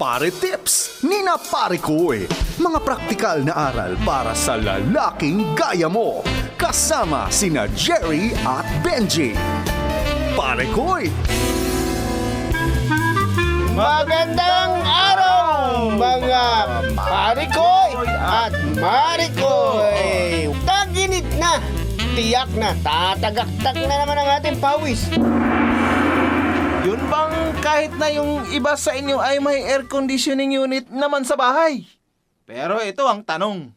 Pare Tips ni na Pare Koy. Mga praktikal na aral para sa lalaking gaya mo. Kasama sina Jerry at Benji. Pare Koy. Magandang araw, mga Parikoy at Marikoy! Taginit na! Tiyak na, tatagaktak na naman ang ating pawis. Yun bang kahit na yung iba sa inyo ay may air conditioning unit naman sa bahay? Pero ito ang tanong,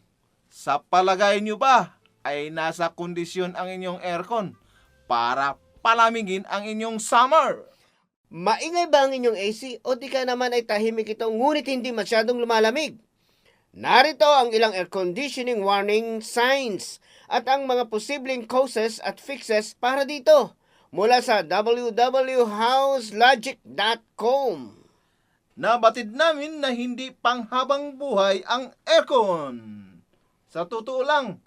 sa palagay nyo ba ay nasa kondisyon ang inyong aircon para palamigin ang inyong summer? Maingay ba ang inyong AC o di ka naman ay tahimik ito ngunit hindi masyadong lumalamig? Narito ang ilang air conditioning warning signs at ang mga posibleng causes at fixes para dito mula sa www.houselogic.com. Nabatid namin na hindi panghabang buhay ang aircon. Sa totoo lang,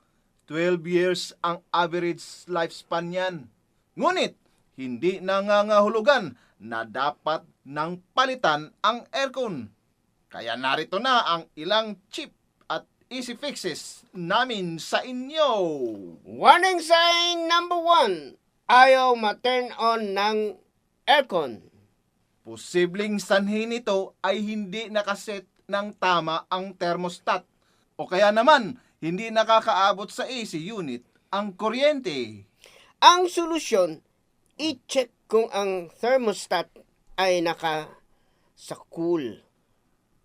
12 years ang average lifespan niyan. Ngunit, hindi nangangahulugan na dapat nang palitan ang aircon. Kaya narito na ang ilang cheap at easy fixes namin sa inyo. Warning sign number 1. Ayaw ma-turn on ng aircon. Posibleng sanhi nito ay hindi nakaset ng tama ang thermostat o kaya naman hindi nakakaabot sa AC unit ang kuryente. Ang solusyon, i-check kung ang thermostat ay sa cool.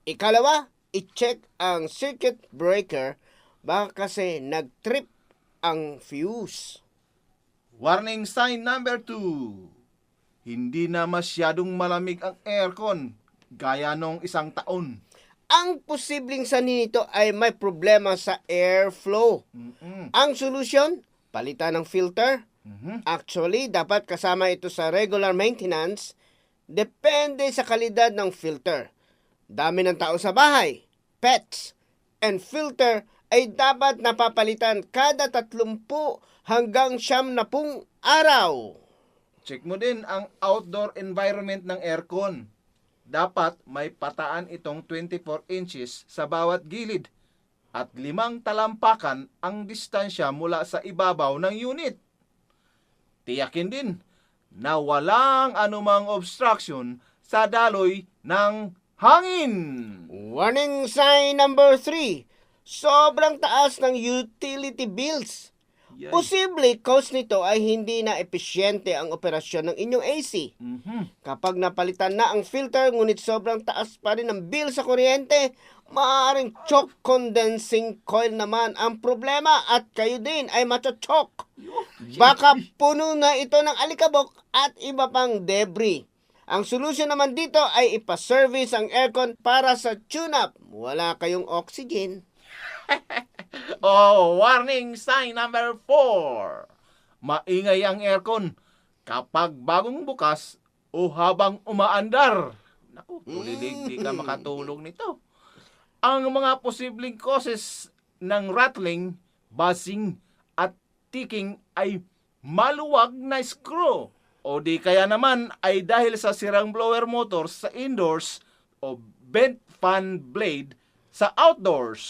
Ikalawa, i-check ang circuit breaker baka kasi nag-trip ang fuse. Warning sign number 2. Hindi na masyadong malamig ang aircon gaya nung isang taon. Ang posibleng sanhi nito ay may problema sa airflow. Ang solusyon, palitan ng filter. Actually, dapat kasama ito sa regular maintenance. Depende sa kalidad ng filter. Dami ng tao sa bahay, pets, and filter ay dapat napapalitan kada 30 hanggang 90 araw. Check mo din ang outdoor environment ng aircon. Dapat may pataan itong 24 inches sa bawat gilid at 5 talampakan ang distansya mula sa ibabaw ng unit. Tiyakin din na walang anumang obstruction sa daloy ng hangin. Warning sign number 3. Sobrang taas ng utility bills. Yay. Posible cause nito ay hindi na epesyente ang operasyon ng inyong AC. Kapag napalitan na ang filter ngunit sobrang taas pa rin ang bill sa kuryente, maaaring choke condensing coil naman ang problema at kayo din ay macho-choke. Baka puno na ito ng alikabok at iba pang debris. Ang solusyon naman dito ay ipa-service ang aircon para sa tune-up. Wala kayong oxygen. Warning sign number 4. Maingay ang aircon kapag bagong bukas o habang umaandar. Naku, tulilig, di ka makatulog nito. Ang mga posibleng causes ng rattling, buzzing, at ticking ay maluwag na screw. O di kaya naman ay dahil sa sirang blower motor sa indoors o bent fan blade sa outdoors.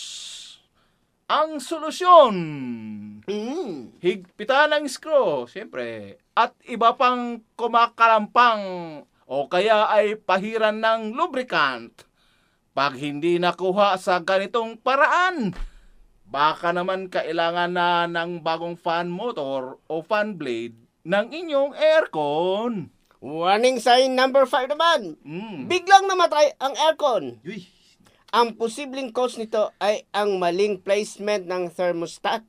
Ang solusyon, higpitan ng screw, siyempre, at iba pang kumakalampang o kaya ay pahiran ng lubricant. Pag hindi nakuha sa ganitong paraan, baka naman kailangan na ng bagong fan motor o fan blade ng inyong aircon. Warning sign number 5 naman. Biglang namatay ang aircon. Uy. Ang posibleng cause nito ay ang maling placement ng thermostat.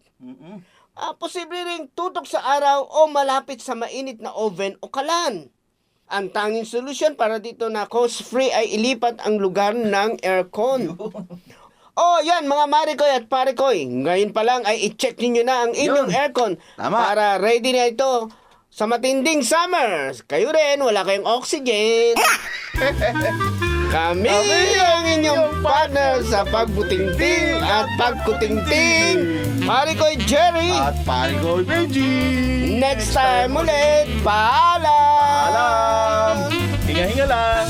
Posible ring tutok sa araw o malapit sa mainit na oven o kalan. Ang tanging solusyon para dito na cost-free ay ilipat ang lugar ng aircon. Yan mga Marikoy at Parikoy. Ngayon pa lang ay i-check ninyo na ang inyong aircon. Tama. Para ready na ito sa matinding summer. Kayo rin, wala kayong oxygen. Kami ang inyong partner sa pagbutingting at pagkutingting. Parikoy Jerry. At Parigoy Benji. Next time ulit. Paalam. Alam. Hinga-hinga lang.